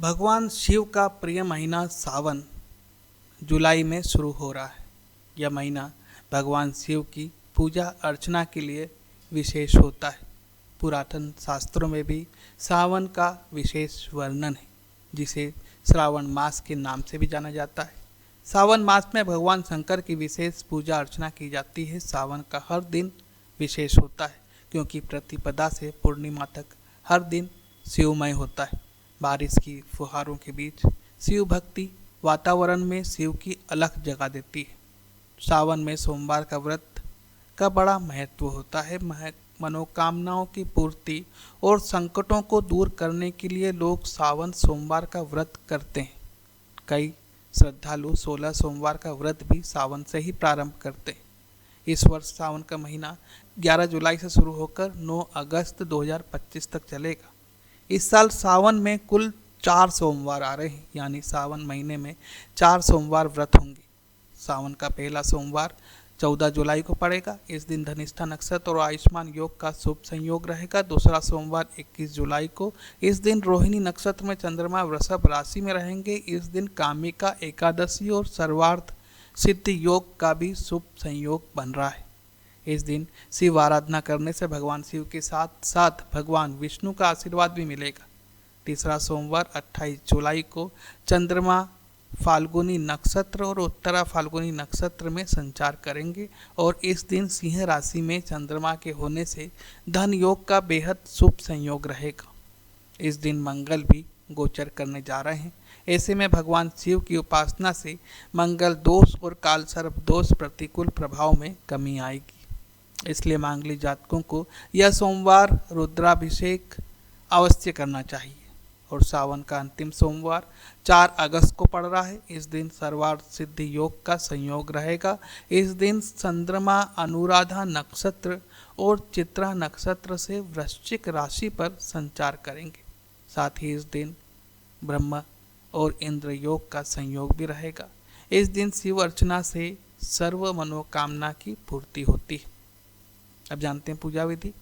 भगवान शिव का प्रिय महीना सावन जुलाई में शुरू हो रहा है। यह महीना भगवान शिव की पूजा अर्चना के लिए विशेष होता है। पुरातन शास्त्रों में भी सावन का विशेष वर्णन है, जिसे श्रावण मास के नाम से भी जाना जाता है। सावन मास में भगवान शंकर की विशेष पूजा अर्चना की जाती है। सावन का हर दिन विशेष होता है, क्योंकि प्रतिपदा से पूर्णिमा तक हर दिन शिवमय होता है। बारिश की फुहारों के बीच शिव भक्ति वातावरण में शिव की अलग जगह देती है। सावन में सोमवार का व्रत का बड़ा महत्व होता है। मनोकामनाओं की पूर्ति और संकटों को दूर करने के लिए लोग सावन सोमवार का व्रत करते हैं। कई श्रद्धालु 16 सोमवार का व्रत भी सावन से ही प्रारंभ करते हैं। इस वर्ष सावन का महीना 11 जुलाई से शुरू होकर 9 अगस्त 2025 तक चलेगा। इस साल सावन में कुल 4 सोमवार आ रहे हैं, यानी सावन महीने में 4 सोमवार व्रत होंगे। सावन का पहला सोमवार 14 जुलाई को पड़ेगा। इस दिन धनिष्ठा नक्षत्र और आयुष्मान योग का शुभ संयोग रहेगा। दूसरा सोमवार 21 जुलाई को, इस दिन रोहिणी नक्षत्र में चंद्रमा वृषभ राशि में रहेंगे। इस दिन कामिका एकादशी और सर्वार्थ सिद्धि योग का भी शुभ संयोग बन रहा है। इस दिन शिव आराधना करने से भगवान शिव के साथ साथ भगवान विष्णु का आशीर्वाद भी मिलेगा। तीसरा सोमवार 28 जुलाई को चंद्रमा फाल्गुनी नक्षत्र और उत्तरा फाल्गुनी नक्षत्र में संचार करेंगे और इस दिन सिंह राशि में चंद्रमा के होने से धन योग का बेहद शुभ संयोग रहेगा। इस दिन मंगल भी गोचर करने जा रहे हैं। ऐसे में भगवान शिव की उपासना से मंगल दोष और काल सर्प दोष प्रतिकूल प्रभाव में कमी आएगी। इसलिए मांगलिक जातकों को यह सोमवार रुद्राभिषेक अवश्य करना चाहिए। और सावन का अंतिम सोमवार 4 अगस्त को पड़ रहा है। इस दिन सर्वार्थ सिद्धि योग का संयोग रहेगा। इस दिन चंद्रमा अनुराधा नक्षत्र और चित्रा नक्षत्र से वृश्चिक राशि पर संचार करेंगे। साथ ही इस दिन ब्रह्म और इंद्र योग का संयोग भी रहेगा। इस दिन शिव अर्चना से सर्व मनोकामना की पूर्ति होती है। अब जानते हैं पूजा विधि।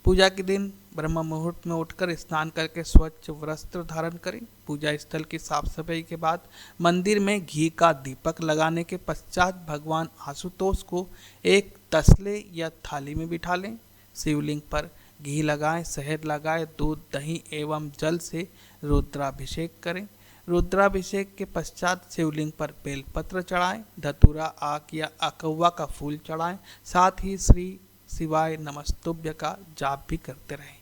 पूजा के दिन ब्रह्म मुहूर्त में उठकर स्नान करके स्वच्छ वस्त्र धारण करें। पूजा स्थल की साफ सफाई के बाद मंदिर में घी का दीपक लगाने के पश्चात भगवान आशुतोष को एक तसले या थाली में बिठा लें। शिवलिंग पर घी लगाएं, शहद लगाएं, दूध, दही एवं जल से रुद्राभिषेक करें। रुद्राभिषेक के पश्चात शिवलिंग पर बेलपत्र चढ़ाएं, धतूरा, आक या अकौवा का फूल चढ़ाएं। साथ ही श्री शिवाय नमस्तुभ्य का जाप भी करते रहें।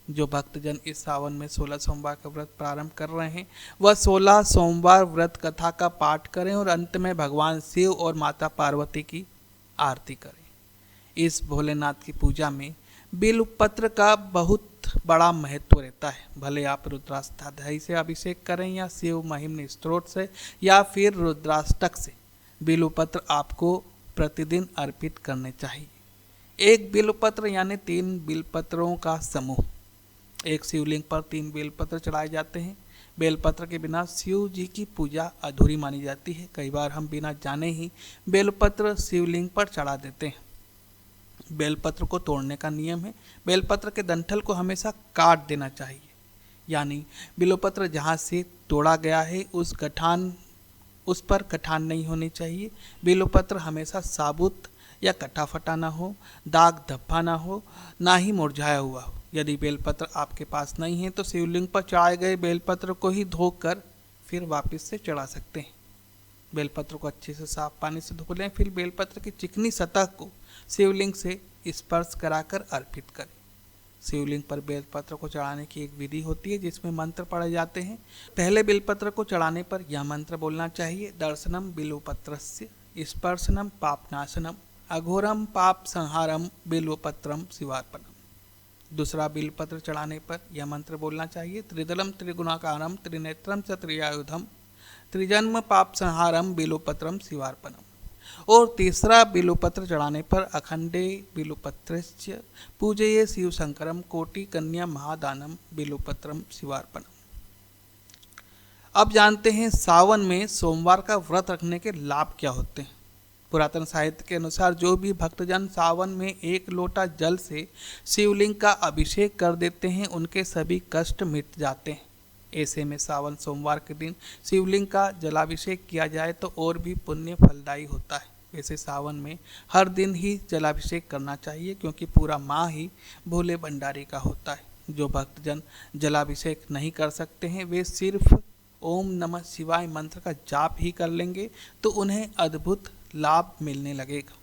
जो भक्तजन इस सावन में 16 सोमवार का व्रत प्रारंभ कर रहे हैं, वह 16 सोमवार व्रत कथा का पाठ करें और अंत में भगवान शिव और माता पार्वती की आरती करें। इस भोलेनाथ की पूजा में बिल्वपत्र का बहुत बड़ा महत्व रहता है। भले आप रुद्राष्टाध्यायी से अभिषेक करें या शिव महिम्न स्तोत्र से या फिर रुद्राष्टक से, बिल्वपत्र आपको प्रतिदिन अर्पित करने चाहिए। एक बिल्वपत्र यानी 3 बिल्वपत्रों का समूह। एक शिवलिंग पर 3 बेलपत्र चढ़ाए जाते हैं। बेलपत्र के बिना शिव जी की पूजा अधूरी मानी जाती है। कई बार हम बिना जाने ही बेलपत्र शिवलिंग पर चढ़ा देते हैं। बेलपत्र को तोड़ने का नियम है। बेलपत्र के डंठल को हमेशा काट देना चाहिए, यानी बिल्वपत्र जहाँ से तोड़ा गया है उस पर कठान नहीं होनी चाहिए। बिल्वपत्र हमेशा साबुत या कटा फटा ना हो, दाग धब्बा ना हो, ना ही मुरझाया हुआ हो। यदि बेलपत्र आपके पास नहीं है तो शिवलिंग पर चढ़ाए गए बेलपत्र को ही धोकर फिर वापस से चढ़ा सकते हैं। बेलपत्र को अच्छे से साफ पानी से धो लें। फिर बेलपत्र की चिकनी सतह को शिवलिंग से स्पर्श कराकर अर्पित करें। शिवलिंग पर बेलपत्र को चढ़ाने की एक विधि होती है, जिसमें मंत्र पढ़े जाते हैं। पहले बेलपत्र को चढ़ाने पर यह मंत्र बोलना चाहिए: दर्शनम बिल्वपत्रस्य स्पर्शनम पापनाशनम अघोरम पाप संहारम बिल्वपत्रम शिवार्पणम। दूसरा बिल्वपत्र चढ़ाने पर यह मंत्र बोलना चाहिए: त्रिदलम त्रिगुणाकारम त्रिनेत्रम च त्रियायुधम त्रिजन्म पाप संहारम बिल्वपत्रम शिवार्पणम। और तीसरा बिल्वपत्र चढ़ाने पर अखंडे बिल्वपत्रस्य पूजये शिव शंकरम कोटि कन्या महादानम बिल्वपत्रम शिवार्पणम। अब जानते हैं सावन में सोमवार का व्रत रखने के लाभ क्या होते हैं। पुरातन साहित्य के अनुसार जो भी भक्तजन सावन में 1 लोटा जल से शिवलिंग का अभिषेक कर देते हैं, उनके सभी कष्ट मिट जाते हैं। ऐसे में सावन सोमवार के दिन शिवलिंग का जलाभिषेक किया जाए तो और भी पुण्य फलदायी होता है। वैसे सावन में हर दिन ही जलाभिषेक करना चाहिए, क्योंकि पूरा माह ही भोले भंडारी का होता है। जो भक्तजन जलाभिषेक नहीं कर सकते हैं वे सिर्फ ओम नमः शिवाय मंत्र का जाप ही कर लेंगे तो उन्हें अद्भुत लाभ मिलने लगेगा।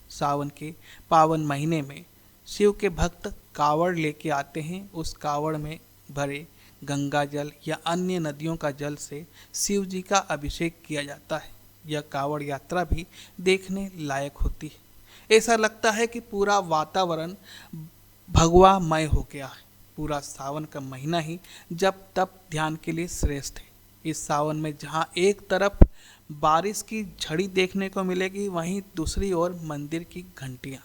सावन के पावन महीने में शिव के भक्त कावड़ लेके आते हैं। उस कावड़ में भरे गंगा जल या अन्य नदियों का जल से शिव जी का अभिषेक किया जाता है। यह कावड़ यात्रा भी देखने लायक होती है। ऐसा लगता है कि पूरा वातावरण भगवामय हो गया है। पूरा सावन का महीना ही जप तप ध्यान के लिए श्रेष्ठ है। इस सावन में जहाँ एक तरफ बारिश की झड़ी देखने को मिलेगी, वहीं दूसरी ओर मंदिर की घंटियाँ।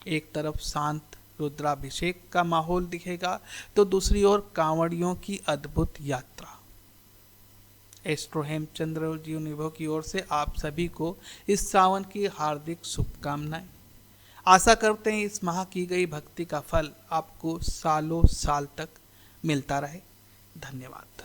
एक तरफ शांत रुद्राभिषेक का माहौल दिखेगा तो दूसरी ओर कांवड़ियों की अद्भुत यात्रा। एस्ट्रो हेमचंद्र जी निभो की ओर से आप सभी को इस सावन की हार्दिक शुभकामनाएं। आशा करते हैं इस माह की गई भक्ति का फल आपको सालों साल तक मिलता रहे। धन्यवाद।